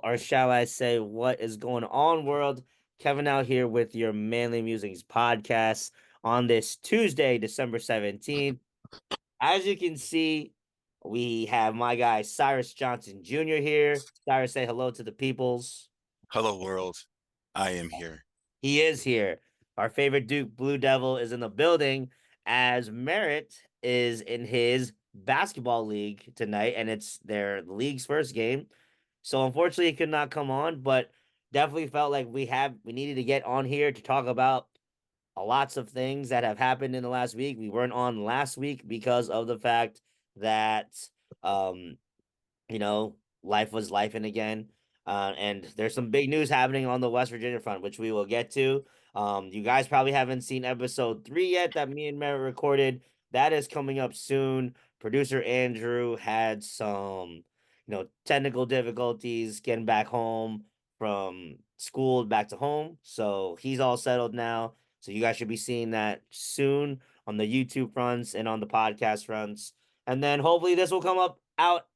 or shall I say, what is going on, world? Kevin out here with your Manly Musings podcast on this Tuesday, December 17th. As you can see, we have my guy Cyrus Johnson Jr. here. Cyrus, say hello to the peoples. Hello, world. I am here. He is here. Our favorite Duke Blue Devil is in the building as Merritt is in his basketball league tonight, and it's their league's first game. So unfortunately, he could not come on, but definitely felt like we needed to get on here to talk about lots of things that have happened in the last week. We weren't on last week because of the fact that um life was life and again. And there's some big news happening on the West Virginia front, which we will get to. You guys probably haven't seen episode 3 yet that me and Merritt recorded. That is coming up soon. Producer Andrew had some, technical difficulties getting back home from school back to home. So he's all settled now. So you guys should be seeing that soon on the YouTube fronts and on the podcast fronts. And then hopefully this will come up out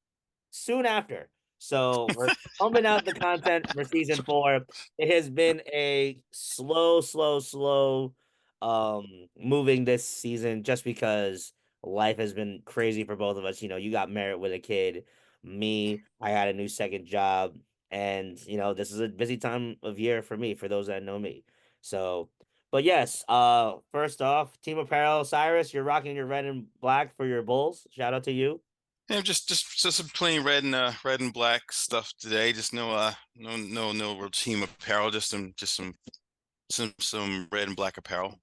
soon after. So we're pumping out the content for season 4. It has been a slow moving this season just because life has been crazy for both of us. You got Merritt with a kid. Me, I had a new second job. And this is a busy time of year for me, for those that know me. So but yes, first off, Team Apparel, Cyrus, you're rocking your red and black for your Bulls. Shout out to you. Yeah, just some plain red and black stuff today. Just no real team apparel. Just some red and black apparel.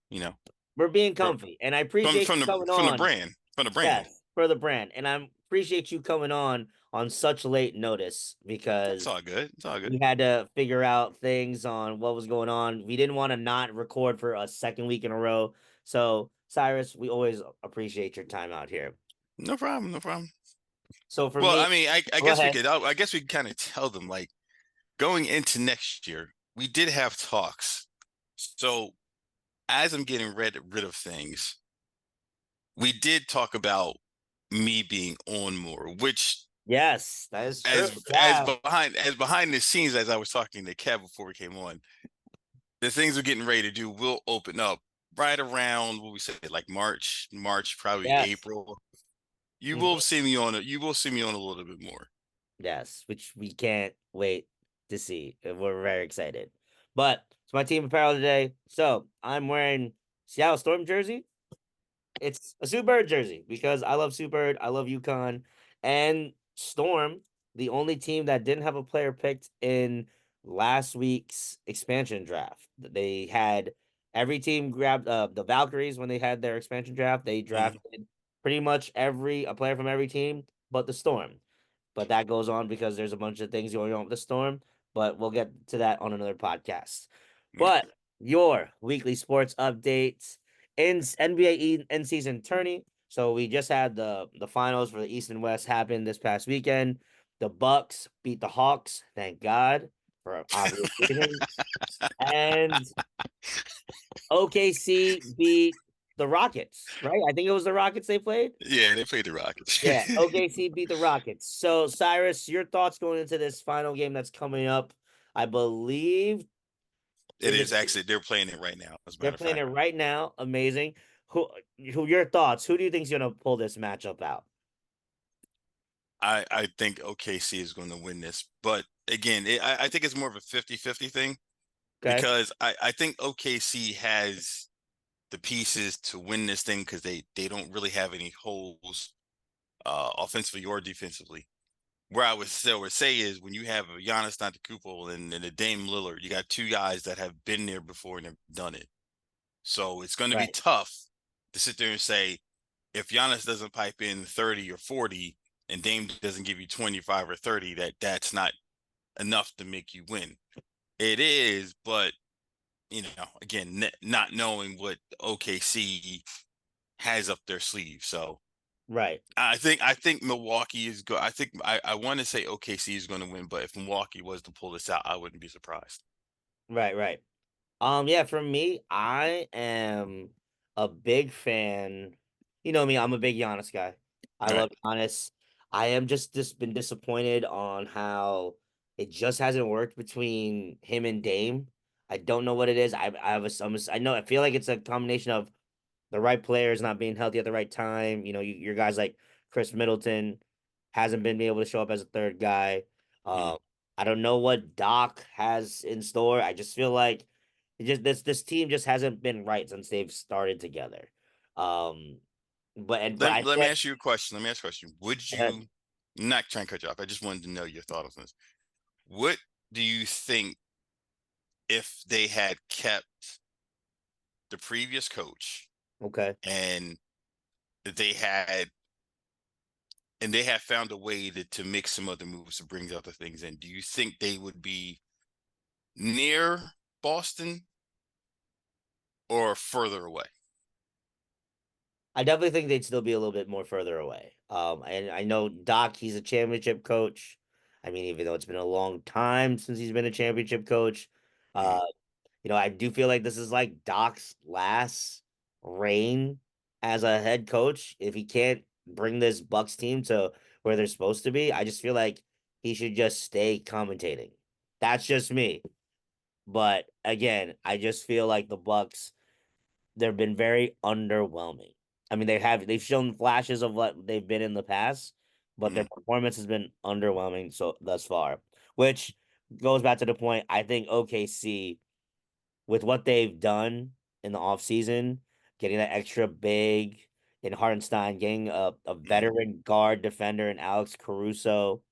We're being For, comfy, and I appreciate you coming from the on. brand. Yes, for the brand, and I appreciate you coming on such late notice It's because all good. It's all we good. had to figure out things on what was going on. We didn't want to not record for a second week in a row. So, Cyrus, we always appreciate your time out here. No problem. No problem. So for Well, me, I mean, I go guess we ahead. could. I guess we could kind of tell them like going into next year, we did have talks. So as I'm getting rid of things, we did talk about me being on more, which Yes, that is true. as Yeah. behind the scenes, as I was talking to Kev before we came on, the things we're getting ready to do will open up right around what we said, like March, probably Yes. April. Mhm. You will see me on a little bit more. Yes, which we can't wait to see. We're very excited. But it's my team apparel today. So I'm wearing Seattle Storm jersey. It's a Sue Bird jersey because I love Sue Bird. I love UConn. And Storm, the only team that didn't have a player picked in last week's expansion draft. They had every team grabbed the Valkyries when they had their expansion draft. They Mhm. drafted pretty much a player from every team but the Storm. But that goes on because there's a bunch of things going on with the Storm. But we'll get to that on another podcast. But your weekly sports updates in NBA end season tourney. So we just had the finals for the East and West happen this past weekend. The Bucks beat the Hawks, thank God, for obvious reasons. And OKC beat the Rockets, right? I think it was the Rockets they played. Yeah, they played the Rockets. Yeah, OKC beat the Rockets. So, Cyrus, your thoughts going into this final game that's coming up? I believe It is is it actually they're playing it right now, as a they're matter of playing it fact. right now. Amazing. Who your thoughts? Who do you think's gonna pull this matchup out? I think OKC is going to win this, but again, I think it's more of a 50-50 thing Okay. because I think OKC has the pieces to win this thing because they don't really have any holes offensively or defensively. Where I would say is when you have a Giannis Antetokounmpo and a Dame Lillard, you got two guys that have been there before and have done it. So it's going to be Right. tough to sit there and say if Giannis doesn't pipe in 30 or 40 and Dame doesn't give you 25 or 30, that's not enough to make you win. It is, but again, not knowing what OKC has up their sleeve. So Right. I think Milwaukee is good. I want to say OKC is going to win, but if Milwaukee was to pull this out, I wouldn't be surprised. Right. Right. Yeah, for me, I am a big fan. You know me, I'm a big Giannis guy. I Right. love Giannis. I am just been disappointed on how it just hasn't worked between him and Dame. I don't know what it is. I have I know I feel like it's a combination of the right players not being healthy at the right time. Your guys like Chris Middleton hasn't been able to show up as a third guy. Mm. Um, I don't know what Doc has in store. I just feel like this team just hasn't been right since they've started together. Um, but I Let feel me like ask you a question. Let me ask you a question. Would you, I'm not trying to cut you off. I just wanted to know your thought on this. What do you think if they had kept the previous coach okay. and they had they had found a way to make some other moves to bring other things in? Do you think they would be near Boston or further away? I definitely think they'd still be a little bit more further away. And I know Doc, he's a championship coach. I mean, even though it's been a long time since he's been a championship coach, Mm. uh, I do feel like this is like Doc's last reign as a head coach. If he can't bring this Bucks team to where they're supposed to be, I just feel like he should just stay commentating. That's just me. But again, I just feel like the Bucks they've been very underwhelming. I mean, they've shown flashes of what they've been in the past, but their Mm. performance has been underwhelming so thus far, which goes back to the point I think OKC with what they've done in the offseason, getting that extra big in Hartenstein, getting a Mm. veteran guard defender in Alex Caruso.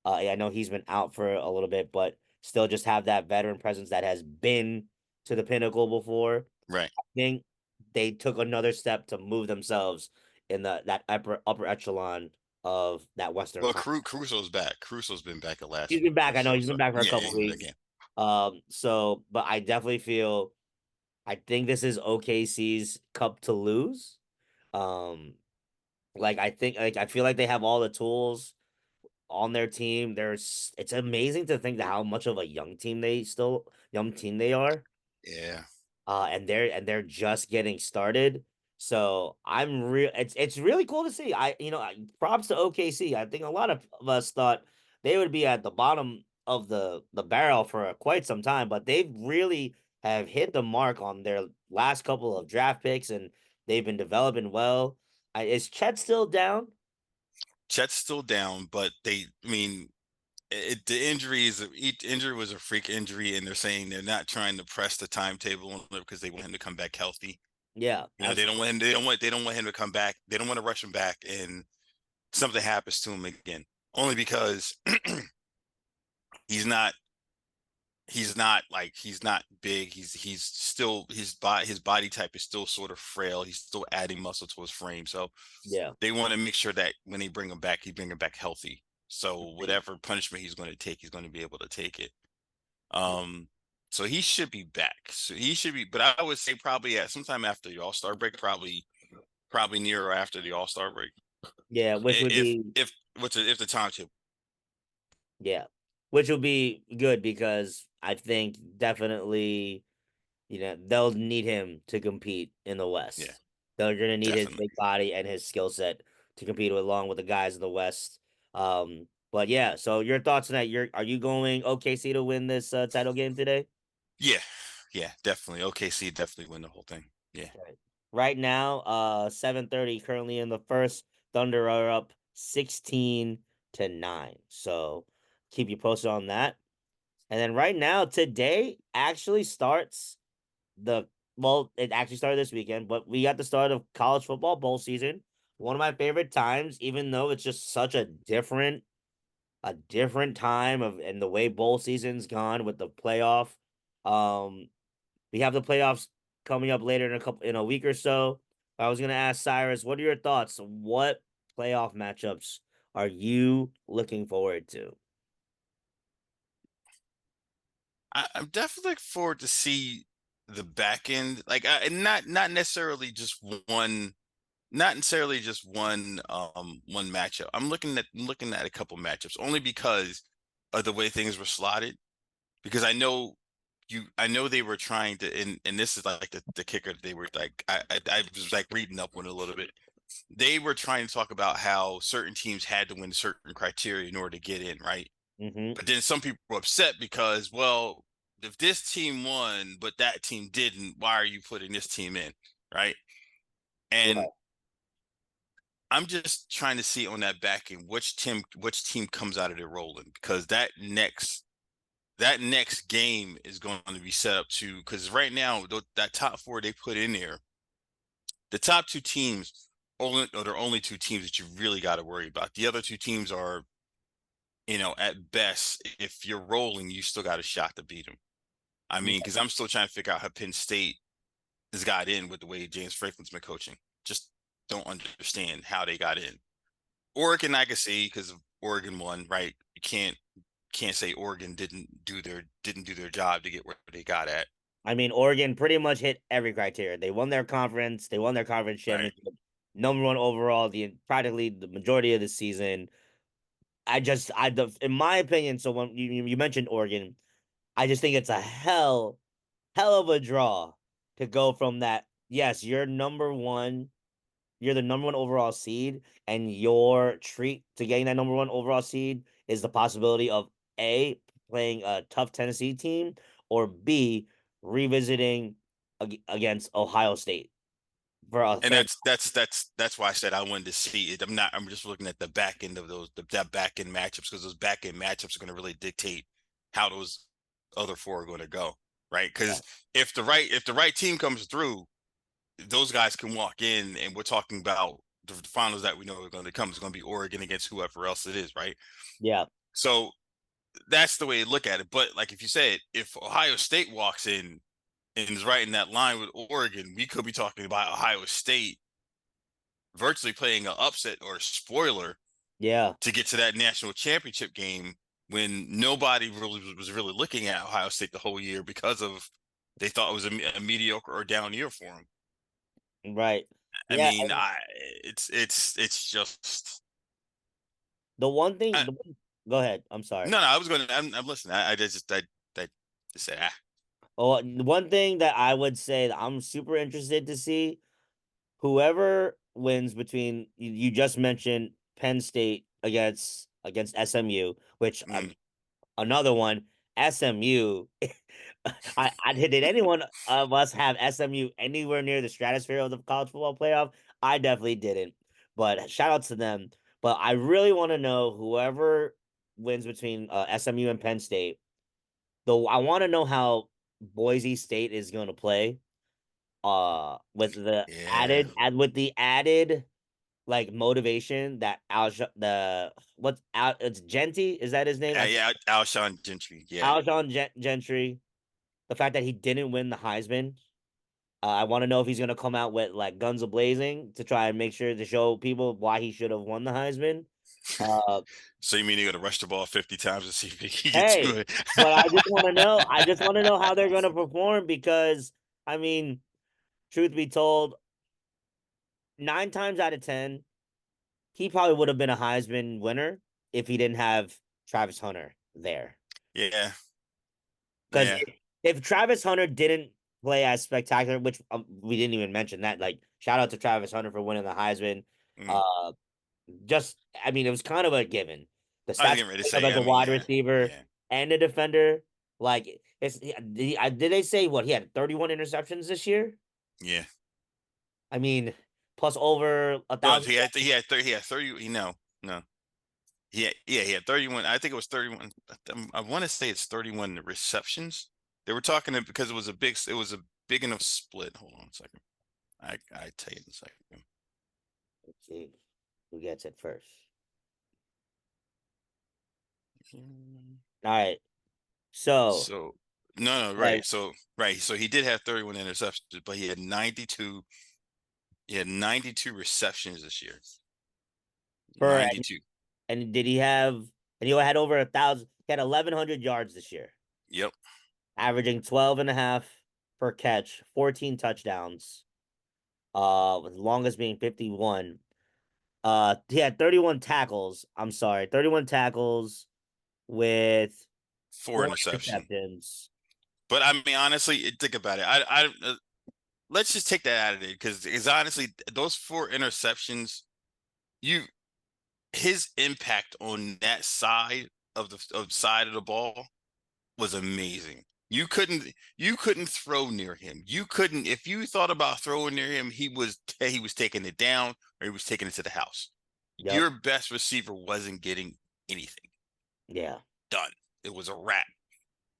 Yeah, I know he's been out for a little bit, but still just have that veteran presence that has been to the pinnacle before. Right. Think they took another step to move themselves in that upper echelon of that Western Well, Conference. Caruso's back. Caruso's been back the last He's week been or back. I know so. he's been So back for a yeah, couple he's been back weeks. again. But I definitely feel I think this is OKC's cup to lose. Um, I feel like they have all the tools on their team. It's amazing to think that how much of a young team they are. Yeah. And they're just getting started. So I'm real. It's really cool to see. Props to OKC. I think a lot of us thought they would be at the bottom of the barrel for quite some time, but they really have hit the mark on their last couple of draft picks, and they've been developing well. Is Chet still down? Chet's still down, but I mean, the each injury was a freak injury, and they're saying they're not trying to press the timetable on him because they want him to come back healthy. Yeah, You know, they don't absolutely. want him. They don't want him to come back. They don't want to rush him back, and something happens to him again. Only because he's not. He's not big. He's still his body type is still sort of frail. He's still adding muscle to his frame. So Yeah. they want to make sure that when they bring him back, he bring him back healthy. So whatever punishment he's going to take, he's going to be able to take it. Um, so he should be back. So he should be, but I would say probably at sometime after the All-Star break, probably near or after the All-Star break. Yeah, which would be If the timetable. yeah, which will be good because I think definitely they'll need him to compete in the Yeah, West. They're gonna need his definitely. big body and his skill set to compete along with the guys in the West. But yeah, so your thoughts tonight? Are you going OKC to win this title game today? Yeah, yeah, definitely. OKC definitely win the whole thing. Yeah. Right. Right now, 7:30 currently in the first. Thunder are up 16-9. So keep you posted on that. And then right now, today actually starts the it actually started this weekend, but we got the start of college football bowl season. One of my favorite times, even though it's just such a different time of and the way bowl season's gone with the playoff. Um, we have the playoffs coming up later in a week or so. I was gonna ask Cyrus, what are your thoughts? What playoff matchups are you looking forward to? I'm definitely looking forward to see the back end, like not necessarily just one, not necessarily just one matchup. I'm looking at a couple matchups only because of the way things were slotted. Because I know they were trying to, and this is like the kicker. They were like, I was like reading up on it a little bit. They were trying to talk about how certain teams had to win certain criteria in order to get in, right? Hmm. But then some people were upset because, well, if this team won, but that team didn't, why are you putting this team in? Right. And Right. I'm just trying to see on that back end which team comes out of there rolling, because that next game is going to be set up to, because right now that top four they put in there, the top two teams only are the only two teams that you really got to worry about. The other two teams are, at best, if you're rolling, you still got a shot to beat them. I mean, Yeah. because I'm still trying to figure out how Penn State has got in with the way James Franklin's been coaching. Just don't understand how they got in. Oregon, I can see, because Oregon won, right? You can't say Oregon didn't do their job to get where they got at. I mean, Oregon pretty much hit every criteria. They won their conference. They won their conference Right. championship. Number one overall, practically the majority of the season. In my opinion. So when you mentioned Oregon, I just think it's a hell of a draw to go from that. Yes, you're number one. You're the number one overall seed, and your treat to getting that number one overall seed is the possibility of A, playing a tough Tennessee team, or B, revisiting against Ohio State for a And third. that's why I said I wanted to see it. I'm just looking at the back end of that back end matchups, because those back end matchups are going to really dictate how those other four are going to go, right? Because if the right team comes through, those guys can walk in, and we're talking about the finals that we know are going to come. It's going to be Oregon against whoever else it is, right? Yeah, So that's the way to look at it. But like if you said, if Ohio State walks in and is right in that line with Oregon, we could be talking about Ohio State virtually playing an upset or a spoiler yeah, to get to that national championship game, when nobody really was really looking at Ohio State the whole year, because of they thought it was a mediocre or down year for them. right. I Yeah, mean, it's just the one thing. I, Go ahead. I'm sorry. no. I was going. I'm listening. I just said Oh, one thing that I would say that I'm super interested to see whoever wins between you just mentioned Penn State against SMU, which mm, another one SMU. Did anyone of us have SMU anywhere near the stratosphere of the college football playoff? I definitely didn't. But shout out to them. But I really want to know whoever wins between SMU and Penn State. Though I want to know how Boise State is going to play with the yeah. added like motivation that what's out it's Genty, is that his name? Yeah, Alshon Gentry. Yeah. Gentry, the fact that he didn't win the Heisman. I want to know if he's gonna come out with like guns a blazing to try and make sure to show people why he should have won the Heisman. Uh, So you mean you're gonna rush the ball 50 times to see if he gets to hey, it? but I just want to know how they're gonna perform because I mean, truth be told, 9 times out of 10, he probably would have been a Heisman winner if he didn't have Travis Hunter there. Yeah, Because yeah. if Travis Hunter didn't play as spectacular, which we didn't even mention that, like shout out to Travis Hunter for winning the Heisman. Mm. Uh, just I mean, it was kind of a given. The I was stats getting ready to of say. as I a mean, wide yeah, receiver yeah, and a defender, like did they say what he had 31 interceptions this year? yeah. I mean, plus over a No, thousand. he had 30. No. He had 31. I think it was 31. I want to say it's 31 receptions. They were talking it because it was a big enough split. Hold on a second. I tell you in a second. Let's see who gets it first. All right, so So no, no, like right. So he did have 31 interceptions, but he had 92. He had 92 receptions this year. for 92. and did he have and he had over 1,000. He had 1,100 yards this year, Yep. averaging 12 and a half per catch, 14 touchdowns. With the longest being 51. He had 31 tackles. I'm sorry, 31 tackles with Four four interception. interceptions. But I mean, honestly, think about it. Let's just take that out of it, because honestly, those four interceptions, you his impact on that side. of side of the ball was amazing. You couldn't throw near him. You couldn't if you thought about throwing near him, he was taking it down or he was taking it to the house. Yep. Your best receiver wasn't getting anything Yeah. done. It was a wrap.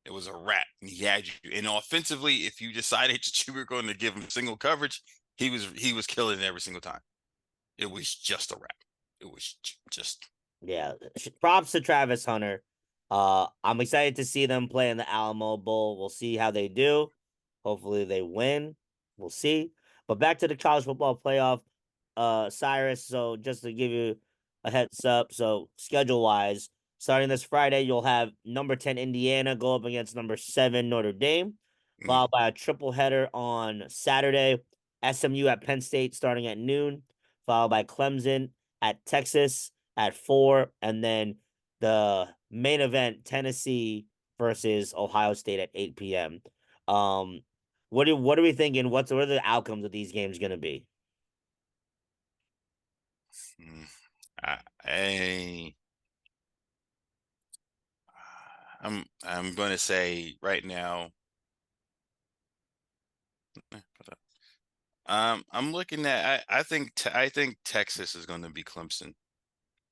It was a wrap. And he had you. And offensively, if you decided that you were going to give him single coverage, he was killing it every single time. It was just a wrap. It was just Yeah. Props to Travis Hunter. I'm excited to see them play in the Alamo Bowl. We'll see how they do. Hopefully they win. We'll see. But back to the college football playoff, Cyrus. So just to give you a heads up, so schedule wise, starting this Friday, you'll have number 10 Indiana go up against number 7 Notre Dame, mm, followed by a triple header on Saturday, SMU at Penn State starting at noon, followed by Clemson at Texas at 4, and then the main event, Tennessee versus Ohio State at 8 p.m. Um, what are we thinking? What are the outcomes of these games going to be? mm. I, I'm going to say right now. I'm looking at. I think Texas is going to be Clemson.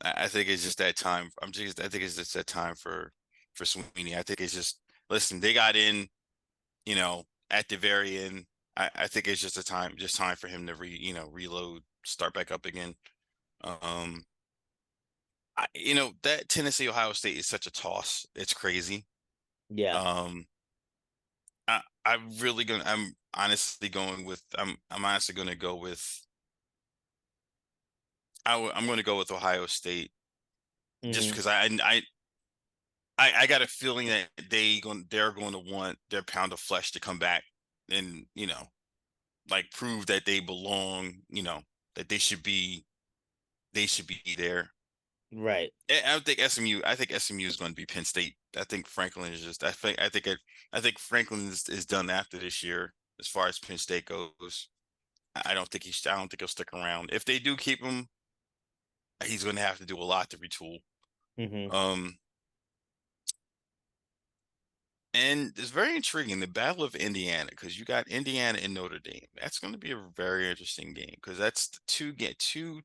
I think it's just that time. I think it's just that time for Sweeney. I think it's just listen. They got in, at the very end. I think it's just time for him to reload, start back up again. Um, that Tennessee Ohio State is such a toss. It's crazy. Yeah, Um, I'm honestly going with. I'm honestly going to go with. I'm going to go with Ohio State just hmm because I got a feeling that they're going to want their pound of flesh to come back and like prove that they belong, that they should be there. right. I think SMU is going to be Penn State. I think Franklin is just I think Franklin is done after this year as far as Penn State goes. I don't think he'll stick around. If they do keep him, he's going to have to do a lot to retool. hmm Um, And it's very intriguing, the Battle of Indiana, because you got Indiana and Notre Dame. That's going to be a very interesting game because that's two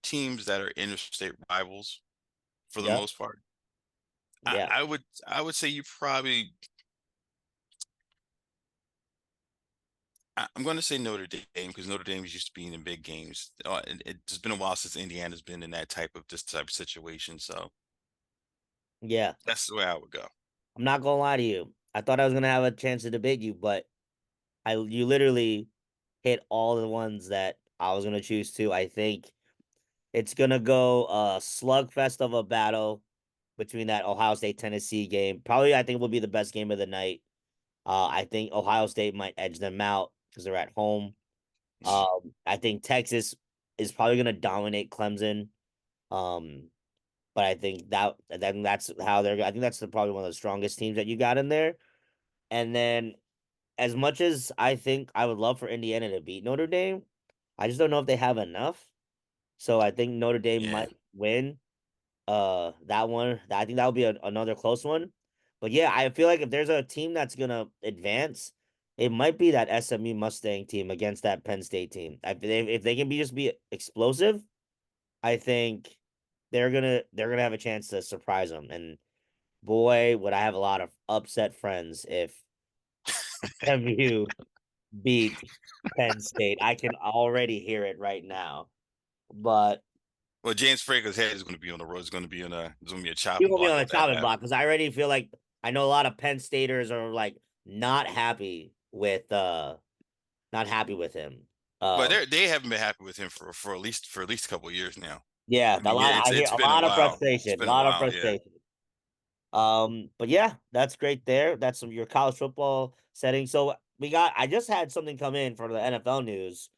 teams that are interstate rivals for the Yep. most part. I, Yeah. I would I would say I'm going to say Notre Dame because Notre Dame is used to being in big games. It's been a while since Indiana's been in this type of situation, so Yeah. that's the way I would go. I'm not gonna lie to you. I thought I was gonna have a chance to debate you, but you literally hit all the ones that I was gonna choose to. I think it's gonna go a slugfest of a battle between that Ohio State Tennessee game. Probably, I think will be the best game of the night. I think Ohio State might edge them out because they're at home. Mm, I think Texas is probably gonna dominate Clemson. Um, but I think that's how they're. I think that's probably one of the strongest teams that you got in there. And then, as much as I think I would love for Indiana to beat Notre Dame, I just don't know if they have enough. So I think Notre Dame yeah, might win. That one. I think that would be another close one. But yeah, I feel like if there's a team that's gonna advance, it might be that SMU Mustang team against that Penn State team. If they can be explosive, I think they're gonna have a chance to surprise them. And boy, would I have a lot of upset friends if SMU beat Penn State. I can already hear it right now. But well, James Franklin's head is going to be on the road. It's going to be a you chopping will be block on the if that chopping block happens. because I already feel like I know a lot of Penn Staters are like not happy with him. But Um they haven't been happy with him for at least a couple of years now. yeah, I mean, I hear it's a been a lot of while. It's frustration, a been a lot of while. Yeah, frustration. But yeah, that's great there. That's some your college football setting. So I just had something come in for the NFL news.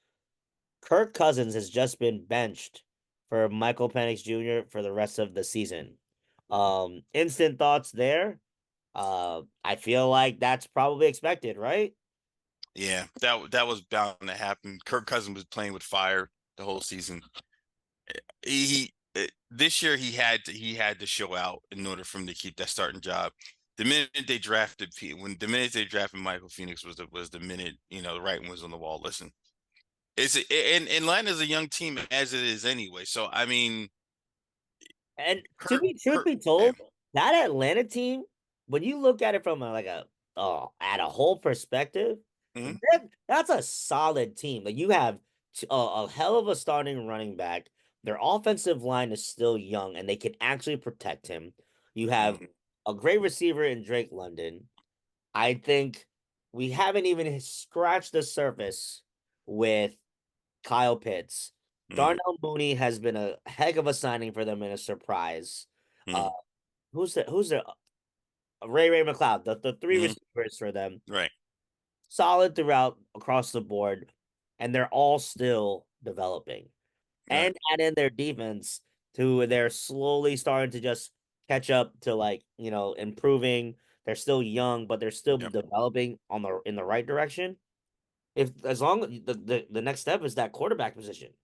Kirk Cousins has just been benched for Michael Penix Jr. for the rest of the season. Instant thoughts there. I feel like that's probably expected, right? yeah. That was bound to happen. Kirk Cousins was playing with fire the whole season. He this year he had to show out in order for him to keep that starting job. The minute they drafted Michael Phoenix was the minute the writing was on the wall. Listen, and Atlanta's a young team as it is anyway. So I mean, And to Kurt be truth Kurt be yeah. told, that Atlanta team, when you look at it from at a whole perspective, Hmm. that's a solid team. Like you have a hell of a starting running back. Their offensive line is still young, and they can actually protect him. You have Hmm. a great receiver in Drake London. I think we haven't even scratched the surface with Kyle Pitts. Hmm. Darnell Mooney has been a heck of a signing for them and a surprise. Uh, Hmm. who's the Ray McLeod, the three Hmm. receivers for them, Right. solid throughout across the board, and they're all still developing. Right. And add in their defense to they're slowly starting to just catch up to improving. They're still young, but they're still Yep. developing in the right direction. If as long as the next step is that quarterback position.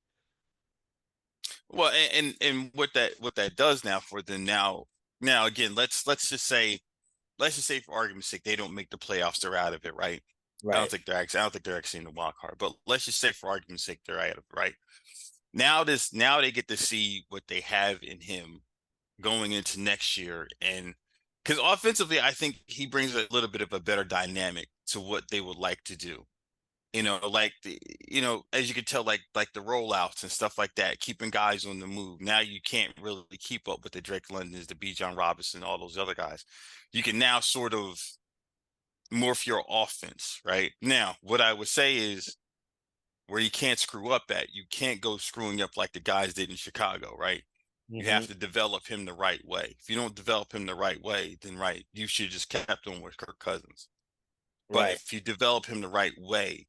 Well, and what that does now for them now again, let's just say for argument's sake they don't make the playoffs, they're out of it, right? Right. I don't think they're actually in the wild card, but let's just say for argument's sake they're out of it, right? Now they get to see what they have in him going into next year, and because offensively I think he brings a little bit of a better dynamic to what they would like to do. Like as you can tell, like the rollouts and stuff like that, keeping guys on the move. Now you can't really keep up with the Drake Londons, the B. John Robinson, all those other guys. You can now sort of morph your offense, right? Now, what I would say is where you can't screw up at, you can't go screwing up like the guys did in Chicago, right? You Hmm. have to develop him the right way. If you don't develop him the right way, then right, you should just kept him with Kirk Cousins. But Right. if you develop him the right way,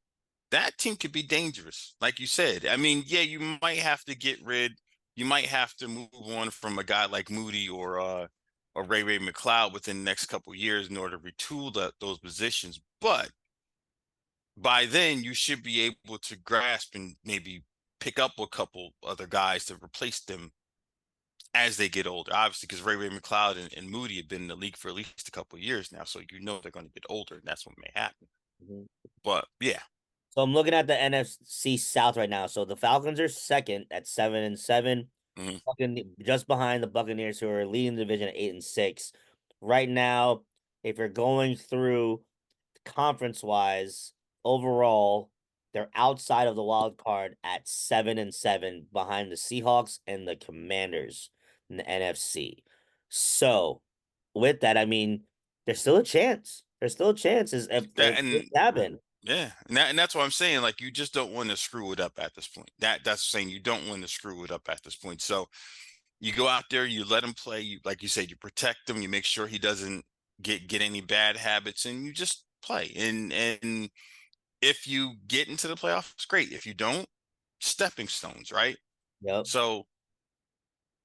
that team could be dangerous. Like you said, I mean, yeah, you might have to move on from a guy like Moody or Ray McLeod within the next couple of years in order to retool those positions. But by then, you should be able to grasp and maybe pick up a couple other guys to replace them as they get older. Obviously, because Ray McLeod and Moody have been in the league for at least a couple of years now, so they're going to get older, and that's what may happen. Mhm. But yeah. So I'm looking at the NFC South right now. So the Falcons are second at 7-7, Mhm. just behind the Buccaneers, who are leading the division at 8-6. Right now, if you're going through conference wise, overall, they're outside of the wild card at 7-7, behind the Seahawks and the Commanders in the NFC. So, with that, I mean, there's still a chance. There's still a chance if That things and happen. Yeah, and that's what I'm saying. Like you just don't want to screw it up at this point. That's saying you don't want to screw it up at this point. So you go out there, you let him play. You like you said, you protect him. You make sure he doesn't get any bad habits, and you just play. And if you get into the playoffs, great. If you don't, stepping stones, right? Yep. So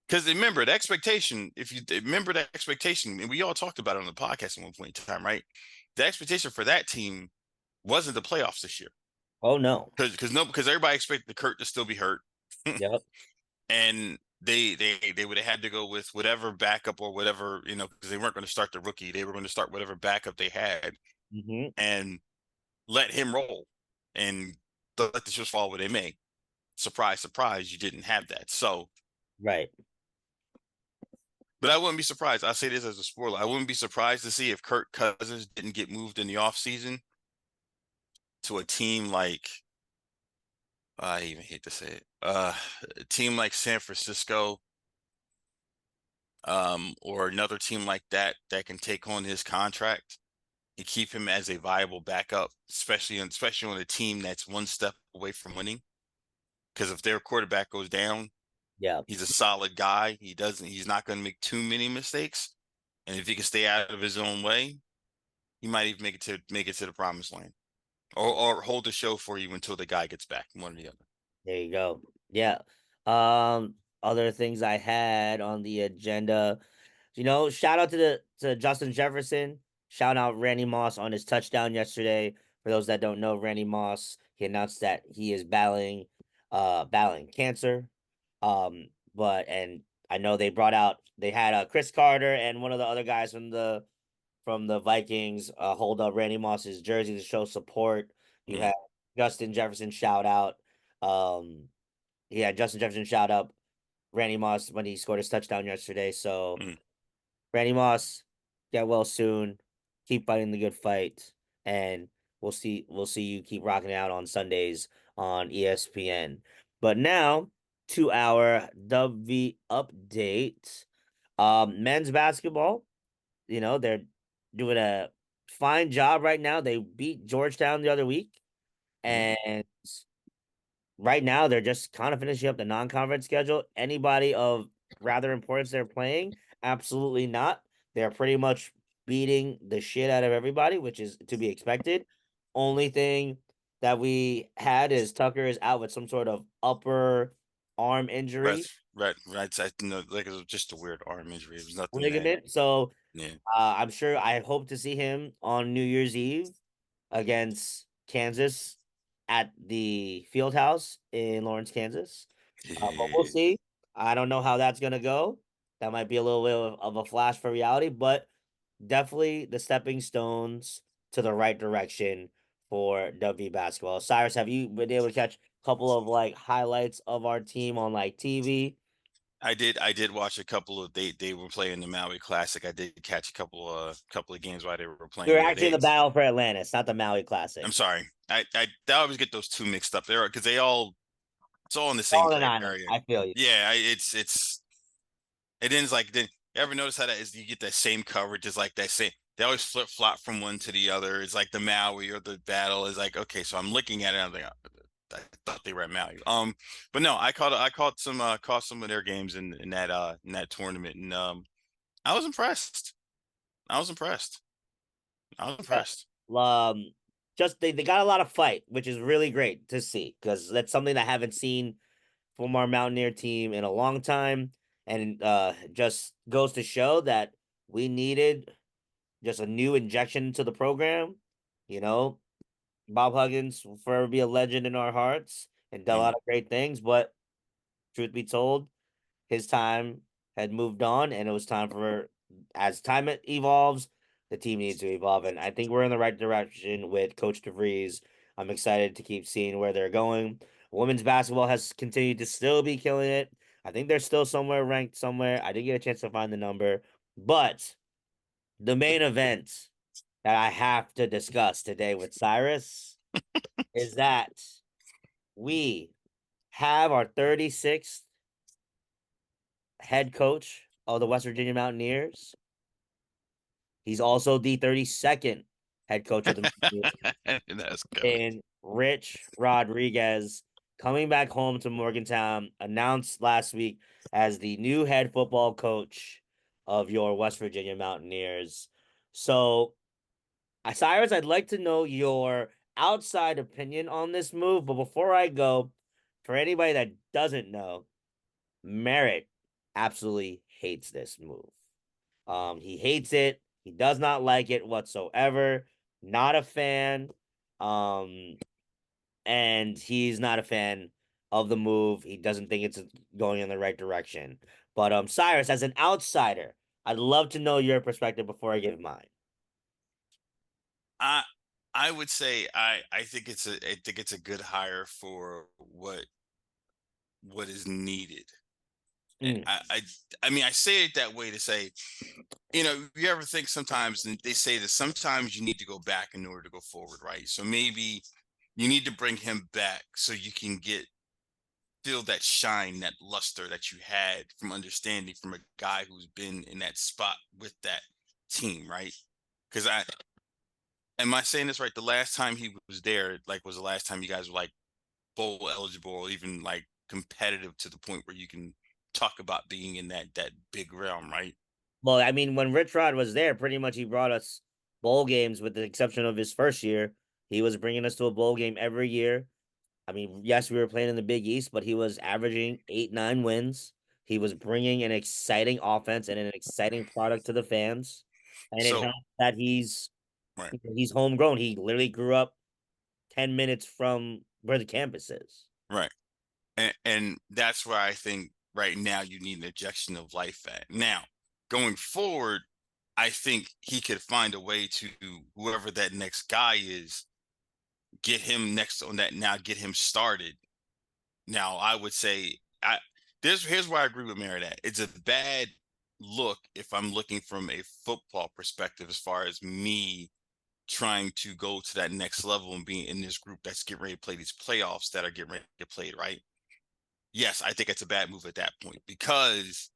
because remember the expectation. If you remember that expectation, and we all talked about it on the podcast at one point in time, right? The expectation for that team wasn't the playoffs this year. Oh no. Because everybody expected the Kurt to still be hurt, Yep. and they would have had to go with whatever backup or whatever because they weren't going to start the rookie. They were going to start whatever backup they had Hmm. and let him roll and let the chips fall where they may. Surprise, surprise, you didn't have that. So, Right. but I wouldn't be surprised. I say this as a spoiler. I wouldn't be surprised to see if Kirk Cousins didn't get moved in the offseason to a team like I even hate to say it. A team like San Francisco, or another team like that can take on his contract and keep him as a viable backup, especially on a team that's one step away from winning. Because if their quarterback goes down, Yeah. he's a solid guy. He's not going to make too many mistakes, and if he can stay out of his own way, he might even make it to the promised land, or hold the show for you until the guy gets back. One or the other. There you go. Yeah. Other things I had on the agenda. Shout out to Justin Jefferson. Shout out Randy Moss on his touchdown yesterday. For those that don't know, Randy Moss, he announced that he is battling cancer. But and I know they had Chris Carter and one of the other guys from the Vikings hold up Randy Moss's jersey to show support. You Mm, had Justin Jefferson shout out. Um, yeah, Justin Jefferson shout out Randy Moss when he scored his touchdown yesterday. So mm. Randy Moss, get well soon. Keep fighting the good fight, and we'll see you keep rocking out on Sundays on ESPN. But now to our W update. Men's basketball, they're doing a fine job right now. They beat Georgetown the other week, Mm. and right now they're just kind of finishing up the non-conference schedule. Anybody of rather importance they're playing? Absolutely not. They're pretty much beating the shit out of everybody, which is to be expected. Only thing that we had is Tucker is out with some sort of upper arm Right, injury right. I know, like it was just a weird arm injury. It was nothing that. ligament. So Yeah. I'm sure I hope to see him on New Year's Eve against Kansas at the field house in Lawrence, Kansas. But we'll see. I don't know how that's gonna go. That might be a little bit of a flash for reality, but definitely the stepping stones to the right direction for W basketball. Cyrus, have you been able to catch a couple of like highlights of our team on like TV? I did watch a couple of they were playing the Maui Classic. I did catch a couple of games while they were We were playing there. actually in the battle for Atlantis, not the Maui I'm Classic. sorry. I always get those two mixed up there because they all it's all in the same All in island. area. I feel you. Yeah, it's it ends like then you ever notice how that is you get that same coverage is like that same they always flip flop from one to the other. It's like the Maui or the battle is like okay, so I'm looking at it. I'm like, I thought they were at Maui. But no, I caught some of their games in that tournament, and I was impressed. I was impressed. I was Yeah. impressed. Um, just they got a lot of fight, which is really great to see because that's something that I haven't seen from our Mountaineer team in a long time, and just goes to show that we needed just a new injection into the program. You know, Bob Huggins will forever be a legend in our hearts and done a Mm. lot of great things, but truth be told, his time had moved on, and it was time for as time evolves, the team needs to evolve. And I think we're in the right direction with Coach DeVries. I'm excited to keep seeing where they're going. Women's basketball has continued to still be killing it. I think they're still somewhere ranked somewhere. I didn't get a chance to find the number, but the main event that I have to discuss today with Cyrus is that we have our 36th head coach of the West Virginia Mountaineers. He's also the 32nd head coach of the Mountaineers That's coming. in Rich Rodriguez coming back home to Morgantown, announced last week as the new head football coach of your West Virginia Mountaineers. So, Cyrus, I'd like to know your outside opinion on this move. But before I go, for anybody that doesn't know, Merritt absolutely hates this move. He hates it. He does not like it whatsoever. Not a fan. Um, and he's not a fan of the move. He doesn't think it's going in the right direction. But Cyrus, as an outsider, I'd love to know your perspective before I give mine. I I would say I think it's a good hire for what is needed. And Mm. I mean I say it that way to say, you ever think sometimes and they say that sometimes you need to go back in order to go forward, right? So maybe you need to bring him back so you can get feel that shine, that luster that you had from understanding from a guy who's been in that spot with that team, right? Because I am I saying this right? The last time he was there, like, was the last time you guys were like bowl eligible or even like competitive to the point where you can talk about being in that big realm, right? Well, I mean, when Rich Rod was there, pretty much he brought us bowl games, with the exception of his first year. He was bringing us to a bowl game every year. I mean, yes, we were playing in the Big East, but he was averaging 8, 9 wins. He was bringing an exciting offense and an exciting product to the fans, and it So helped that right, he's homegrown. He literally grew up 10 minutes from where the campus is. right. And that's where I think right now you need an injection of life at. Now, going forward, I think he could find a way to whoever that next guy is, get him next on that now, get him started. Now, I would say here's where I agree with Merritt at. It's a bad look if I'm looking from a football perspective as far as me trying to go to that next level and being in this group that's getting ready to play these playoffs that are getting ready to get played, right? Yes, I think it's a bad move at that point because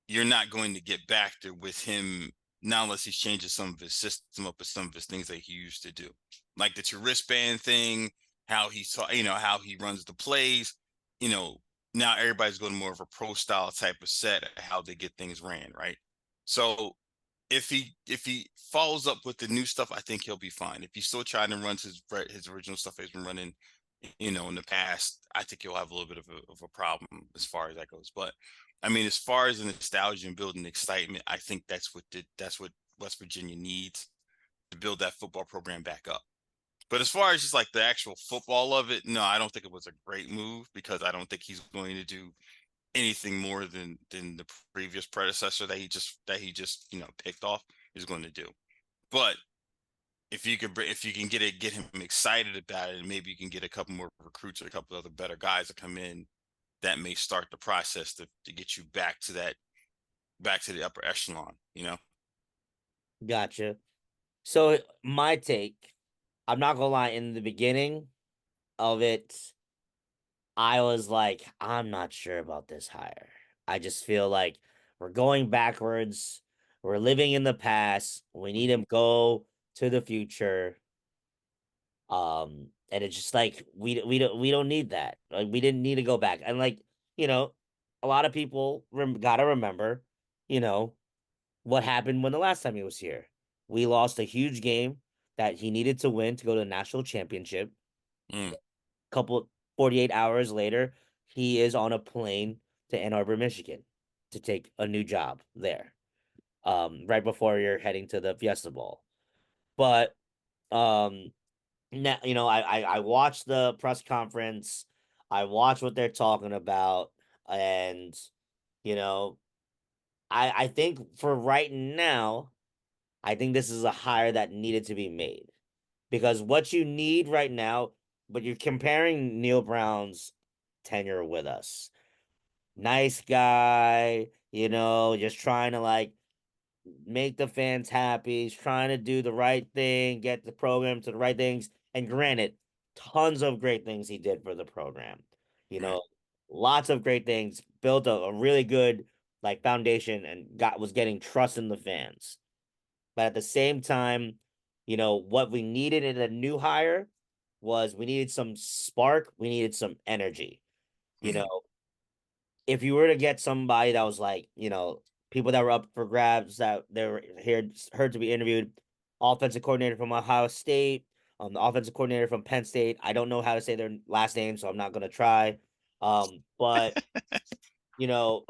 you're not going to get back there with him now unless he's changing some of his system up with some of his things that he used to do, like the wristband thing, how he saw, how he runs the plays. You know, now everybody's going more of a pro style type of set, how they get things ran, right? So if he follows up with the new stuff, I think he'll be fine. If he's still trying to run his original stuff he's been running, in the past, I think you'll have a little bit of a problem as far as that goes. But I mean, as far as the nostalgia and building excitement, I think that's what West Virginia needs to build that football program back up. But as far as just like the actual football of it, no, I don't think it was a great move because I don't think he's going to do anything more than the previous predecessor that he just picked off is going to do. But if you can get him excited about it, and maybe you can get a couple more recruits or a couple other better guys to come in, that may start the process to get you back to the upper echelon. Gotcha. So my take, I'm not gonna lie, in the beginning of it, I was like, I'm not sure about this hire. I just feel like we're going backwards. We're living in the past. We need to go to the future. And it's just like we don't need that. Like we didn't need to go back. And like, you know, a lot of people gotta remember, you know, what happened when the last time he was here. We lost a huge game that he needed to win to go to the national championship. Mm, Couple 48 hours later, he is on a plane to Ann Arbor, Michigan to take a new job there. Right before you're heading to the Fiesta Bowl. But now, I watched the press conference. I watched what they're talking about, and you know, I think for right now, I think this is a hire that needed to be made because what you need right now, but you're comparing Neil Brown's tenure with us. Nice guy, just trying to like make the fans happy. He's trying to do the right thing, get the program to the right things. And granted, tons of great things he did for the program. You right. know, lots of great things, built a really good like foundation and was getting trust in the fans. But at the same time, what we needed in a new hire was we needed some spark, we needed some energy. You Mm, know, if you were to get somebody that was like, people that were up for grabs that they were here heard to be interviewed, offensive coordinator from Ohio State, the offensive coordinator from Penn State. I don't know how to say their last name, so I'm not gonna try. But you know,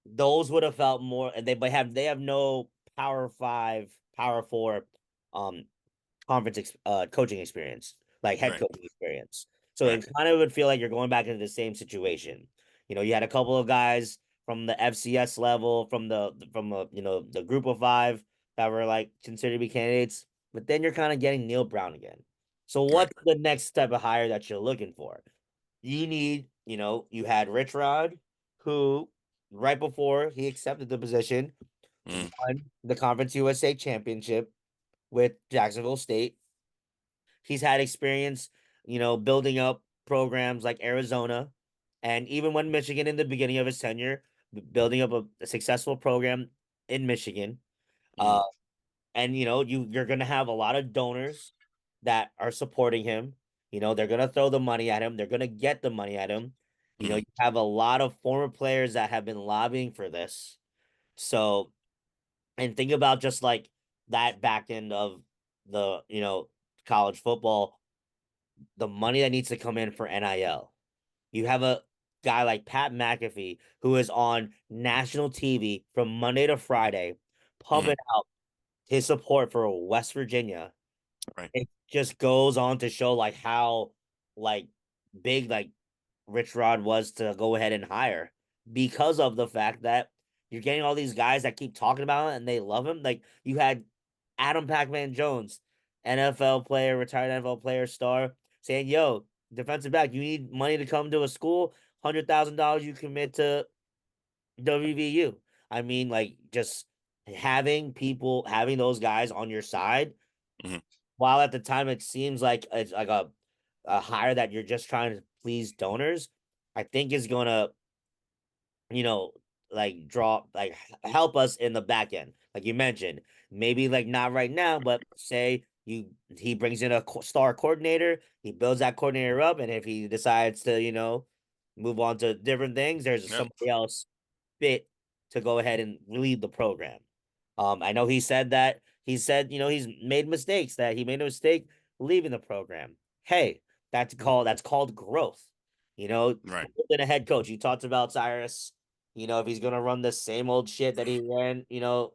those would have felt more, and they have no Power 5, Power 4, um, coaching experience, like head right. coaching experience. So Right. it kind of would feel like you're going back into the same situation. You had a couple of guys from the FCS level, from the group of five that were like considered to be candidates, but then you're kind of getting Neil Brown again. So Right. what's the next step of hire that you're looking for? You had Rich Rod, who right before he accepted the position, Mm, won the Conference USA championship with Jacksonville State. He's had experience, building up programs like Arizona, and even when Michigan in the beginning of his tenure, building up a successful program in Michigan. Uh, mm, and you're gonna have a lot of donors that are supporting him. They're gonna throw the money at him. They're gonna get the money at him. mm, You have a lot of former players that have been lobbying for this. So, and think about just like that back end of the college football, the money that needs to come in for NIL. You have a guy like Pat McAfee who is on national TV from Monday to Friday, mm, pumping out his support for West Virginia. right. It just goes on to show how like big like Rich Rod was to go ahead and hire. because of the fact that you're getting all these guys that keep talking about it and they love him. Like you had Adam Pac-Man Jones, NFL player, retired NFL player, star, saying, "Yo, defensive back, you need money to come to a school. $100,000 you commit to WVU." I mean, like just having those guys on your side, Mhm. while at the time it seems like it's like a hire that you're just trying to please donors, I think is gonna, you know, like draw like help us in the back end. Like you mentioned, maybe like not right now, but say he brings in a star coordinator, he builds that coordinator up, and if he decides to, move on to different things, there's Yep. somebody else fit to go ahead and lead the program. I know he's made mistakes, that he made a mistake leaving the program. Hey, that's called growth. Right. Growth in a head coach. You talked about Cyrus. If he's gonna run the same old shit that he ran,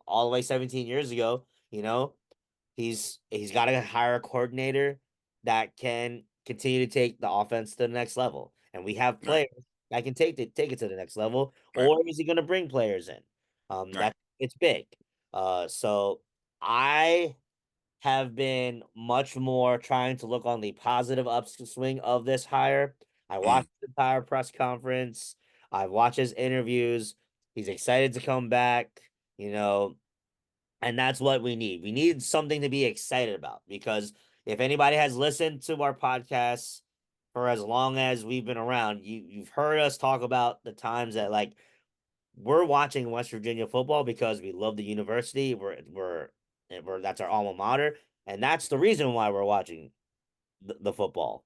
all the way 17 years ago, he's got to hire a coordinator that can continue to take the offense to the next level. And we have Right. players that can take it to the next level, Right. or is he going to bring players in? Right. That it's big. So I have been much more trying to look on the positive upswing of this hire. I Mm. watched the entire press conference. I watched his interviews. He's excited to come back. You know, and that's what we need. We need something to be excited about, because if anybody has listened to our podcasts for as long as we've been around, you've heard us talk about the times that, like, we're watching West Virginia football because we love the university. We're that's our alma mater, and that's the reason why we're watching the football.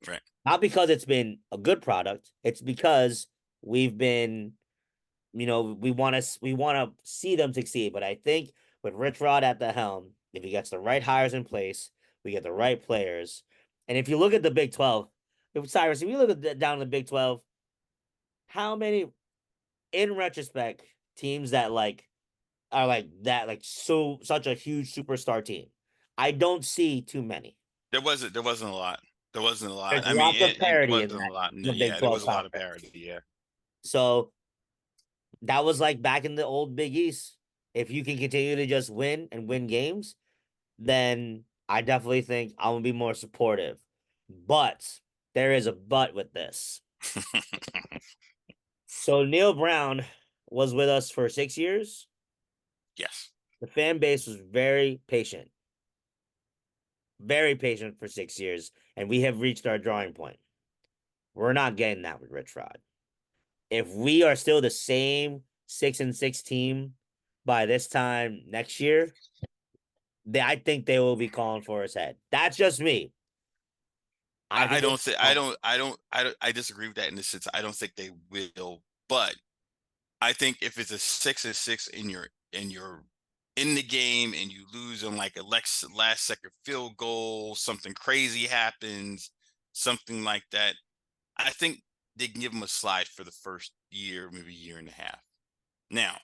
Right. Not because it's been a good product. It's because we've been, we want to see them succeed. But I think with Rich Rod at the helm, if he gets the right hires in place, we get the right players. And if you look at the Big 12, if you look at down the Big 12, how many, in retrospect, teams that like are like that, like such a huge superstar team? I don't see too many. There wasn't a lot. There wasn't a lot. There's I mean, lots of it parity in wasn't a that, lot. the Big Yeah, there 12 was a lot of conference. parity. Yeah. So that was like back in the old Big East. If you can continue to just win and win games, then I definitely think I'm gonna be more supportive. But there is a but with this. So Neil Brown was with us for 6 years. Yes. The fan base was very patient for 6 years, and we have reached our drawing point. We're not getting that with Rich Rod. If we are still the same 6-6 team by this time next year, I think they will be calling for his head. That's just me. I I think they don't think I disagree with that in the sense I don't think they will, but I think if it's a 6-6 and you're in the game and you lose on like a last second field goal, something crazy happens, something like that, I think they can give them a slide for the first year, maybe year and a half. Now,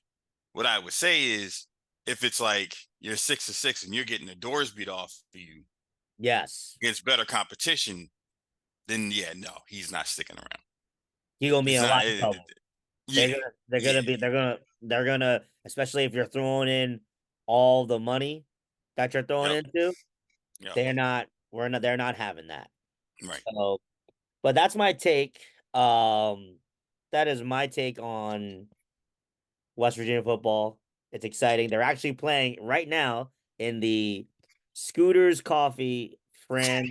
what I would say is if it's like you're 6-6 and you're getting the doors beat off for you yes. against better competition, then yeah, no, he's not sticking around. He gonna be It's in a not. lot of trouble. Yeah, yeah, They're gonna, especially if you're throwing in all the money that you're throwing yep, into, yep, they're not having that. right. So, but that's my take. That is my take on West Virginia football. It's exciting. They're actually playing right now in the Scooters Coffee Fran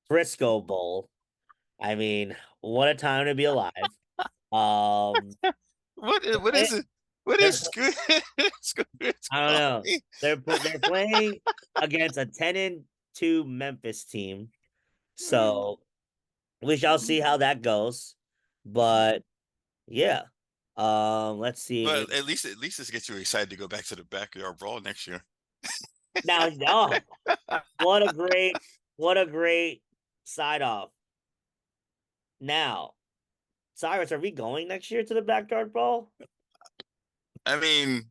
Frisco Bowl. I mean, what a time to be alive. Um, they're What playing, is it? What they're, is good? It's I don't know. coffee. They're playing against a 10-2 Memphis team. So we shall see how that goes. But yeah. Let's see. But at least this gets you excited to go back to the backyard brawl next year. Now, oh, what a great side off. Now, Cyrus, are we going next year to the backyard brawl? I mean,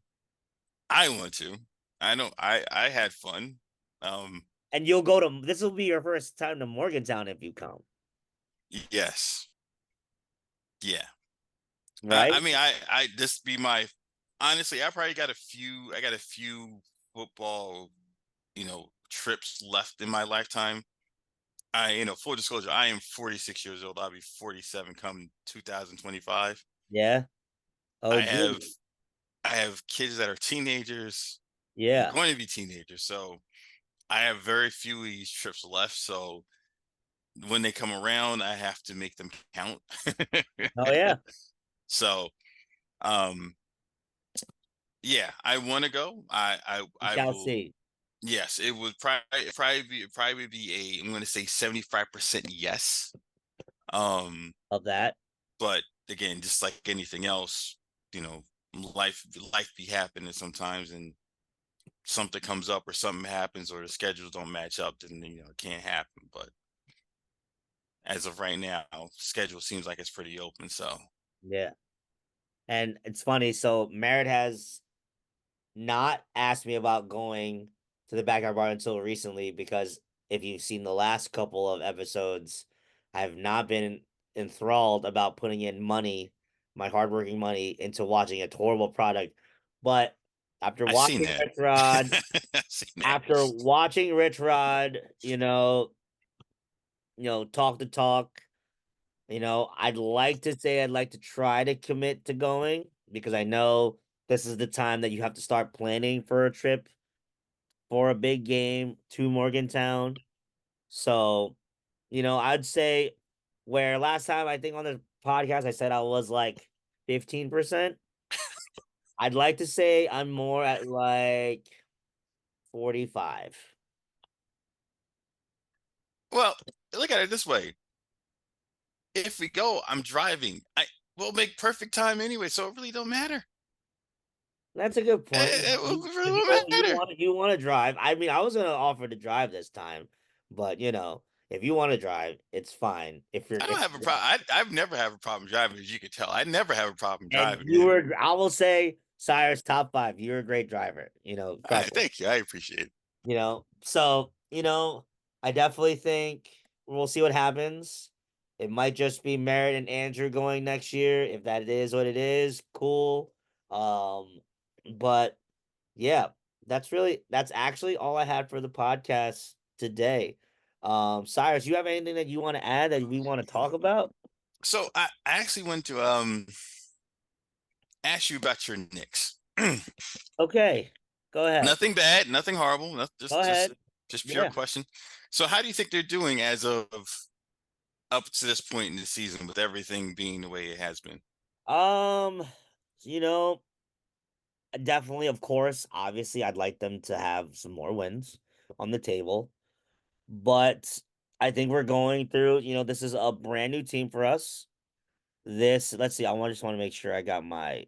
I want to. I know. I had fun. Um, And you'll go to this will be your first time to Morgantown if you come. yes, yeah. right? I mean, I this be my honestly, I probably got a few. I got a few football, trips left in my lifetime. Full disclosure, I am 46 years old. I'll be 47 come 2025. Yeah. I Oh, have gee. I have kids that are teenagers and Yeah. going to be teenagers. So I have very few of these trips left. So when they come around, I have to make them count. Oh, yeah. So um yeah, I want to go. We I shall will. see Yes, it would probably be a, I'm going to say 75% yes. Um, of that. but again, just like anything else, you know, life life be happening sometimes, and something comes up or something happens or the schedules don't match up, then it can't happen. But as of right now, schedule seems like it's pretty open. So Yeah. And it's funny. So Merritt has not asked me about going to the backyard bar until recently because if you've seen the last couple of episodes, I have not been enthralled about putting in money, my hardworking money, into watching a horrible product. But after I seen watching that. Rich Rod, I seen that. after watching Rich Rod, talk the talk, I'd like to say I'd like to try to commit to going because I know this is the time that you have to start planning for a trip for a big game to Morgantown. So, I'd say where last time I think on the podcast I said I was like 15%. I'd like to say I'm more at like 45. Well, look at it this way. If we go, I'm driving. I will make perfect time anyway, so it really don't matter. That's a good point. It really Because you won't don't matter. you want to drive. I mean, I was gonna offer to drive this time, but if you want to drive, it's fine. If you're I don't if have a problem. I've never have a problem driving, as you can tell. I never have a problem and driving. you were, I will say, Cyrus top five. You're a great driver. Trust me. Thank you. I appreciate it. So I definitely think we'll see what happens. It might just be Merritt and Andrew going next year. If that is what it is, cool. Um, but yeah, that's actually all I had for the podcast today. Cyrus, you have anything that you want to add that we want to talk about? So I actually want to ask you about your Knicks. Okay, go ahead. Nothing bad, nothing horrible. Go Just ahead. pure Yeah. question. So how do you think they're doing as of up to this point in the season with everything being the way it has been? Um, you know, definitely, of course, obviously, I'd like them to have some more wins on the table, but I think we're going through, this is a brand new team for us. Let's see, just want to make sure I got my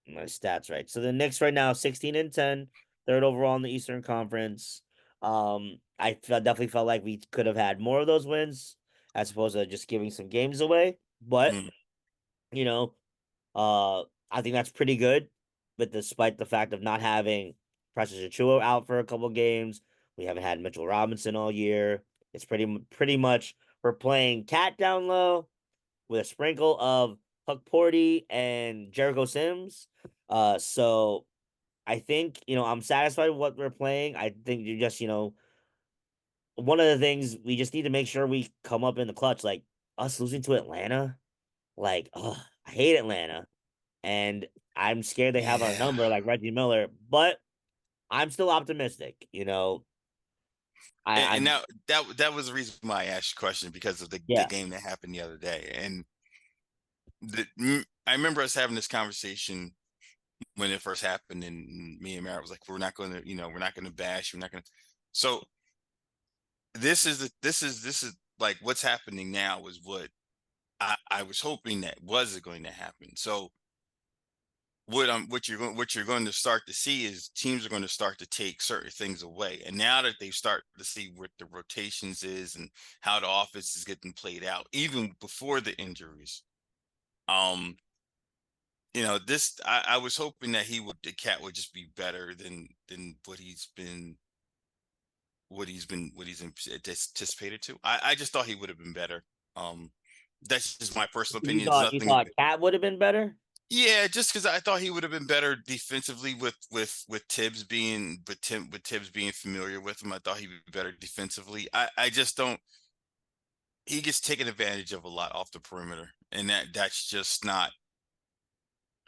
stats right. So the Knicks right now 16-10, third overall in the Eastern Conference. Definitely felt like we could have had more of those wins as opposed to just giving some games away. But Mm. you know, I think that's pretty good. But despite the fact of not having Precious Achiuwa out for a couple games, we haven't had Mitchell Robinson all year. It's pretty much we're playing cat down low with a sprinkle of Huck Porty and Jericho Sims. So I think, I'm satisfied with what we're playing. I think you just, one of the things we just need to make sure we come up in the clutch, like us losing to Atlanta. Like, oh, I hate Atlanta. And I'm scared they have our Yeah. number like Reggie Miller, but I'm still optimistic. And I'm now that was the reason why I asked the question, because of the yeah, game that happened the other day. And I remember us having this conversation when it first happened, and me and Merritt was like, we're not going to bash, we're not going to. So this is like what's happening now is what I was hoping that wasn't going to happen. So what you're going to start to see is teams are going to start to take certain things away. And now that they start to see what the rotations is and how the offense is getting played out, even before the injuries, um, this I was hoping that the cat would just be better than what he's anticipated to. I just thought he would have been better. Um, That's just my personal You opinion. It's thought you nothing. thought Cat would have been better? Yeah, just because I thought he would have been better defensively with Tibbs being with Tibbs being familiar with him. I thought he would be better defensively. I just don't. He gets taken advantage of a lot off the perimeter, and that's just not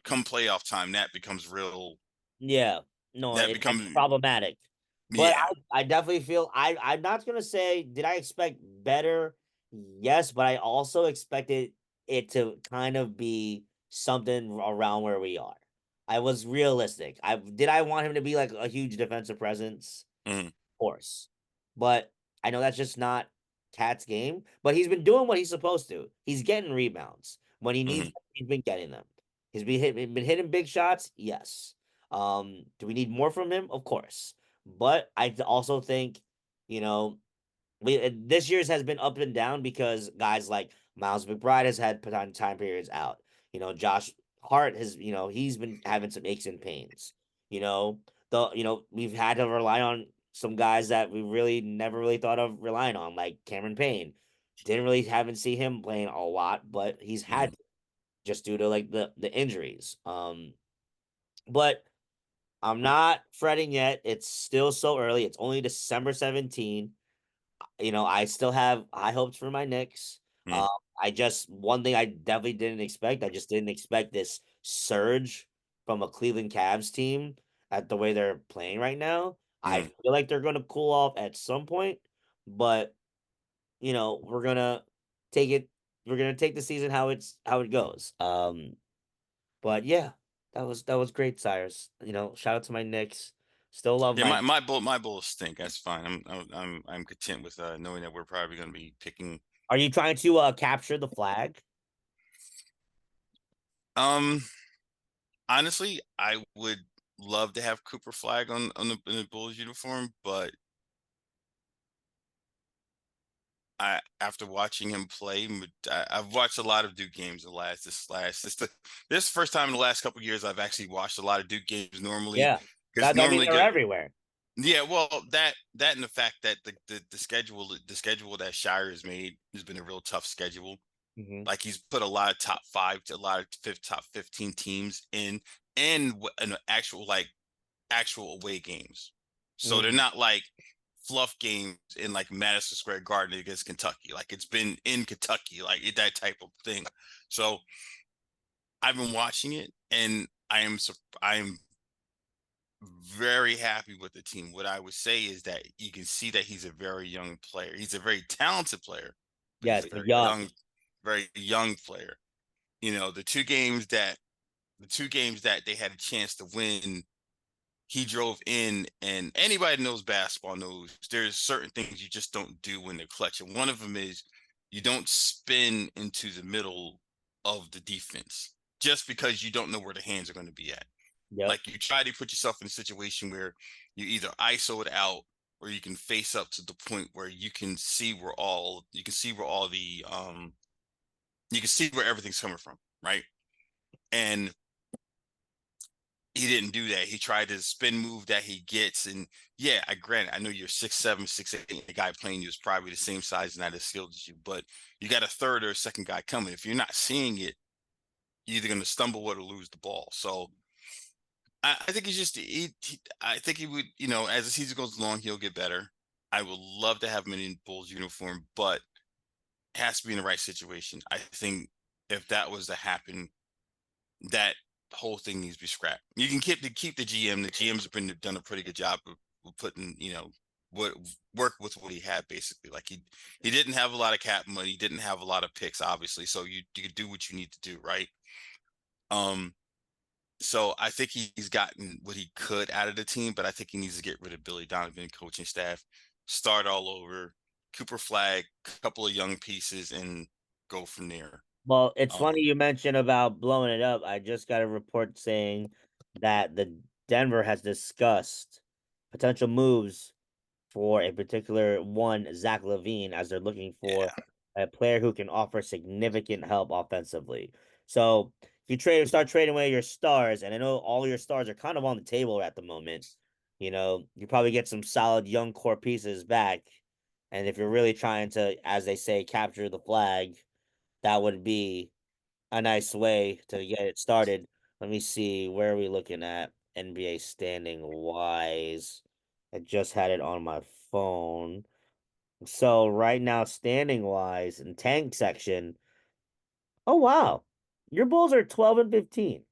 come playoff time. That becomes real. Yeah. No, That that's becomes problematic. But yeah. I definitely feel I'm not gonna say did I expect better? Yes, but I also expected it to kind of be something around where we are. I was realistic. I want him to be like a huge defensive presence, Mm, course. But I know that's just not Cat's game. But he's been doing what he's supposed to. He's getting rebounds when he needs mm, them, he's been getting them. Been hitting big shots, yes. Do we need more from him? Of course. But I also think, you know, this year's has been up and down because guys like Miles McBride has had time periods out. Josh Hart has, he's been having some aches and pains. We've had to rely on some guys that we really never really thought of relying on, like Cameron Payne. Didn't really haven't see him playing a lot, but he's had mm. to, just due to like the injuries. But I'm not fretting yet. It's still so early. It's only December 17th. I still have high hopes for my Knicks. Mm, Um, I just one thing I definitely didn't expect. I just didn't expect this surge from a Cleveland Cavs team at the way they're playing right now. I mm. feel like they're going to cool off at some point, but we're gonna take it. We're gonna take the season how it goes. But yeah, that was great, Cyrus. Shout out to my Knicks. Still love Yeah, my. my Bulls stink. That's fine. I'm content with knowing that we're probably going to be picking. Are you trying to capture the flag? Um, honestly, I would love to have Cooper Flag on in the Bulls uniform, but I after watching him play, I've watched a lot of Duke games this first time in the last couple of years I've actually watched a lot of Duke games normally Yeah, because that means normally they're get everywhere. yeah, well that and the fact that the schedule that Shire has made has been a real tough schedule. Hmm. Like he's put a lot of top five to a lot of top 15 teams in and an actual away games. So they're Hmm. not like fluff games in like Madison Square Garden against Kentucky. Like it's been in Kentucky, like that type of thing. So I've been watching it, and I am very happy with the team. What I would say is that you can see that he's a very young player. He's a very talented player, but he's Yes, a they're young. very young player. The two games that they had a chance to win, he drove in, and anybody that knows basketball knows there's certain things you just don't do when they're clutch. And one of them is you don't spin into the middle of the defense just because you don't know where the hands are going to be at. Yep. Like you try to put yourself in a situation where you either ISO it out or you can face up to the point where you can see where everything's coming from, right? And he didn't do that. He tried to spin move that he gets. And yeah, I know you're 6'7", 6'8". The guy playing you is probably the same size and not as skilled as you, but you got a third or a second guy coming. If you're not seeing it, you're either going to stumble or to lose the ball. So I think I think he would, as the season goes along, he'll get better. I would love to have him in Bulls uniform, but it has to be in the right situation. I think if that was to happen, that whole thing needs to be scrapped. You can keep the GM. The GM's have done a pretty good job of putting, what work with what he had basically. Like he didn't have a lot of cap money, he didn't have a lot of picks, obviously. So you could do what you need to do, right? Um, so I think he's gotten what he could out of the team, but I think he needs to get rid of Billy Donovan coaching staff, start all over, Cooper Flag, couple of young pieces, and go from there. Well, it's funny Um, you mentioned about blowing it up. I just got a report saying that the Denver has discussed potential moves for a particular one, Zach Levine, as they're looking for yeah. a player who can offer significant help offensively. So if you start trading away your stars, and I know all your stars are kind of on the table at the moment, you probably get some solid young core pieces back. And if you're really trying to, as they say, capture the flag, that would be a nice way to get it started. Let me see, where are we looking at NBA standing wise? I just had it on my phone. So right now, standing wise in tank section, oh wow, your Bulls are 12 and 15.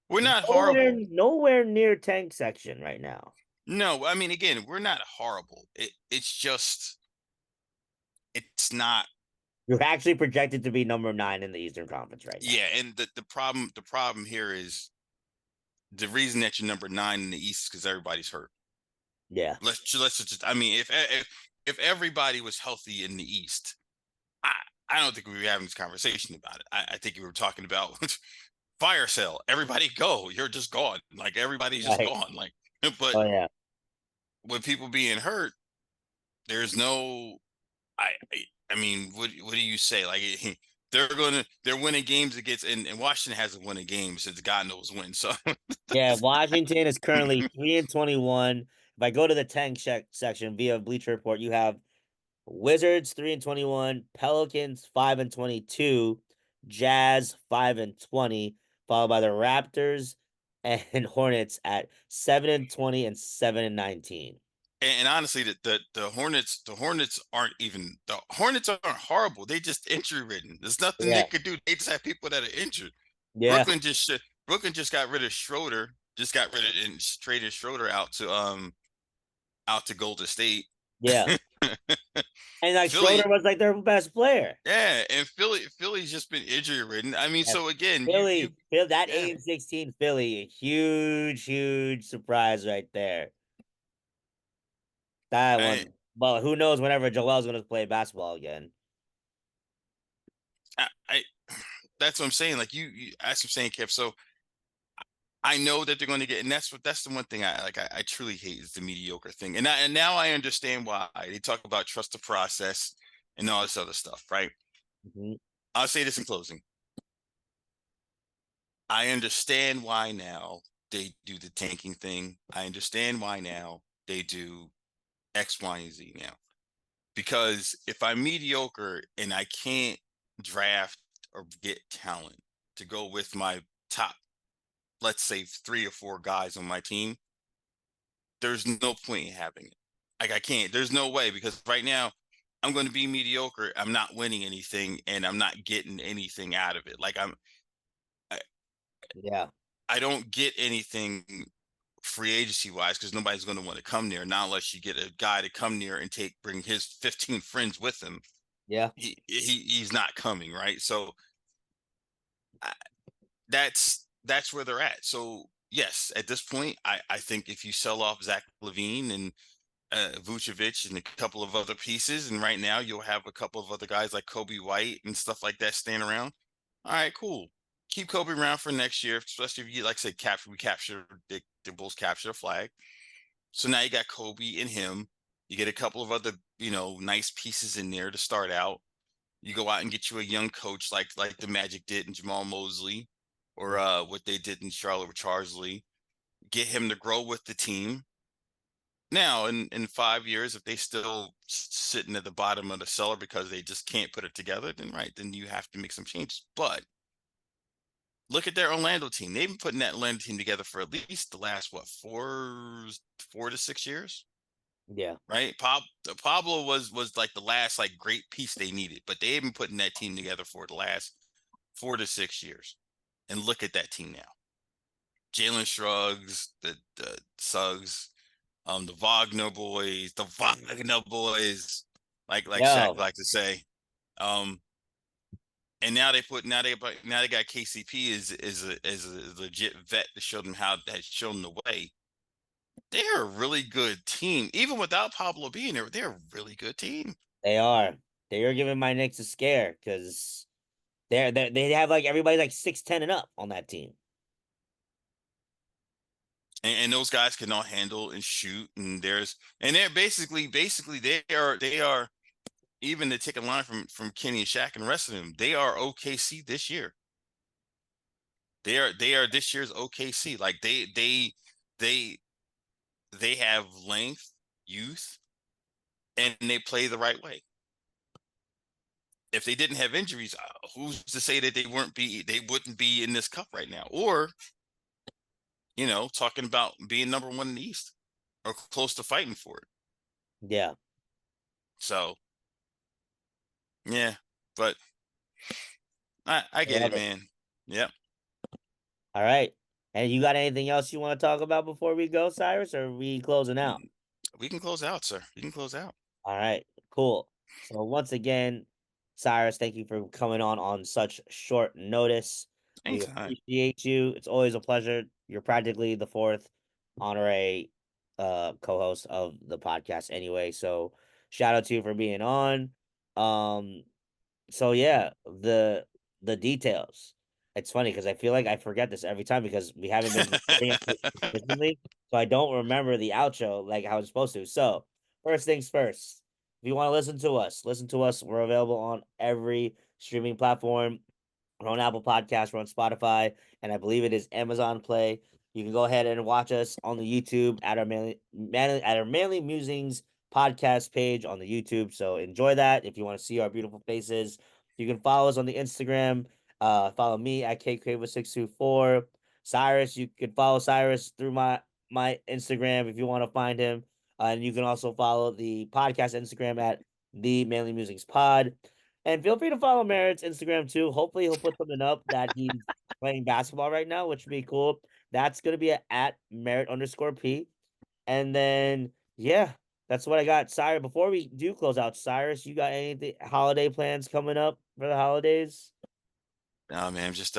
We're not Nowhere, horrible. nowhere near tank section right now. No, I mean, again, we're not horrible. It's just it's not. You're actually projected to be number 9 in the Eastern Conference right now. Yeah, and the problem here is the reason that you're number 9 in the East is because everybody's hurt. Yeah. Let's just, I mean, if everybody was healthy in the East, I I don't think we were having this conversation about it. I think we were talking about fire sale. Everybody go. You're just gone. Like everybody's just Right. gone. Like, but Oh yeah. with people being hurt, there's no. I mean, what do you say? Like they're winning games against, and Washington hasn't won a game since God knows when. So Yeah, Washington is currently 3 and 21. If I go to the tank section via Bleacher Report, you have Wizards 3 and 21, Pelicans 5 and 22, Jazz 5 and 20, followed by the Raptors and Hornets at 7 and 20 and 7 and 19. and honestly, the Hornets aren't horrible. They just injury ridden. There's nothing they Yeah. could do. They just have people that are injured. Yeah. Brooklyn just got rid of Schroeder. Just got rid of and traded Schroeder out to Golden State. Yeah. And like Schroeder Philly, was like their best player. yeah, and Philly's just been injury ridden. I mean, Yeah. so again, you Philly, that yeah. 8 and 16 Philly, a huge, huge surprise right there. That I, one. Well, who knows whenever Joel's going to play basketball again. I that's what I'm saying. Like that's what I'm saying, Kev. So I know that they're going to get, and that's the one thing I like. I truly hate is the mediocre thing, and now I understand why they talk about trust the process and all this other stuff, right? Mhm. I'll say this in closing. I understand why now they do the tanking thing. I understand why now they do X, Y, and Z now. Because if I'm mediocre and I can't draft or get talent to go with my top, let's say 3 or 4 guys on my team, there's no point in having it. Like I can't. There's no way because right now I'm going to be mediocre. I'm not winning anything, and I'm not getting anything out of it. Like I, Yeah. I don't get anything free agency wise because nobody's going to want to come there. Not unless you get a guy to come near and bring his 15 friends with him. Yeah. He's not coming, right? So I, that's where they're at. So yes, at this point, I think if you sell off Zach LaVine and Vucevic and a couple of other pieces, and right now you'll have a couple of other guys like Kobe White and stuff like that staying around. All right, cool. Keep Kobe around for next year, especially if you like I said capture the Bulls capture the flag. So now you got Kobe and him. You get a couple of other nice pieces in there to start out. You go out and get you a young coach like the Magic did in Jamal Mosley, or what they did in Charlotte with Charles Lee. Get him to grow with the team. Now, in 5 years, if they still sitting at the bottom of the cellar because they just can't put it together, then you have to make some changes. But look at their Orlando team. They've been putting that Orlando team together for at least the last what 4 to 6 years, Yeah. right? Pablo was like the last like great piece they needed, but they've been putting that team together for the last 4 to 6 years. And look at that team now. Jalen Shrugs, the Suggs, the Wagner boys, like Shaq Yo, like to say. Um, and now they got KCP is a legit vet to show them how that show them the way. They're a really good team, even without Pablo being there. They're a really good team, they are. They are giving my Knicks a scare because they have like everybody like 6'10" and up on that team. and those guys can all handle and shoot. And they're basically they are even to take a line from Kenny and Shaq and the rest of them. They are OKC this year. They are this year's OKC. Like they they have length, youth, and they play the right way. if they didn't have injuries, who's to say that they wouldn't be in this cup right now, or talking about being number one in the East or close to fighting for it. Yeah. So yeah, but I I get love it, it. man. Yep. All right. And you got anything else you want to talk about before we go, Cyrus, or are we closing out? We can close out, sir. We can close out. All right, cool. So once again, Cyrus, thank you for coming on such short notice. We Anytime. appreciate you. It's always a pleasure. You're practically the fourth honorary co-host of the podcast anyway. So shout out to you for being on. Um so yeah, the details. It's funny because I feel like I forget this every time because we haven't been recording it consistently. So I don't remember the outro like how it's supposed to. So first things first. If you want to listen to us, listen to us. We're available on every streaming platform. We're on Apple Podcasts, we're on Spotify, and I believe it is Amazon Play. You can go ahead and watch us on the YouTube at our Manly Musings podcast page on the YouTube. So enjoy that if you want to see our beautiful faces. You can follow us on the Instagram. Follow me at KCraver624. Cyrus, you can follow Cyrus through my Instagram if you want to find him. And you can also follow the podcast Instagram at the Manly Musings Pod. And feel free to follow Merritt's Instagram too. Hopefully, he'll put something up that he's playing basketball right now, which would be cool. That's gonna be at Merritt_P. And then yeah, that's what I got. Cyrus, before we do close out, Cyrus, you got anything holiday plans coming up for the holidays? No, man, just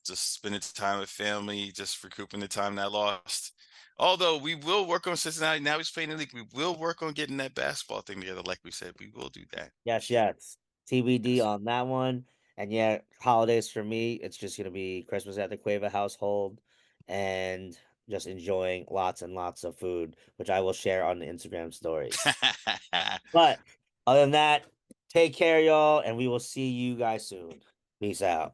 spending time with family, just recouping the time that I lost. Although we will work on Cincinnati. Now he's playing in the league. We will work on getting that basketball thing together, like we said. We will do that. Yes, yes. TBD Yes. on that one. And yeah, holidays for me, it's just gonna be Christmas at the Cueva household and just enjoying lots and lots of food, which I will share on the Instagram stories. But other than that, take care, y'all, and we will see you guys soon. Peace out.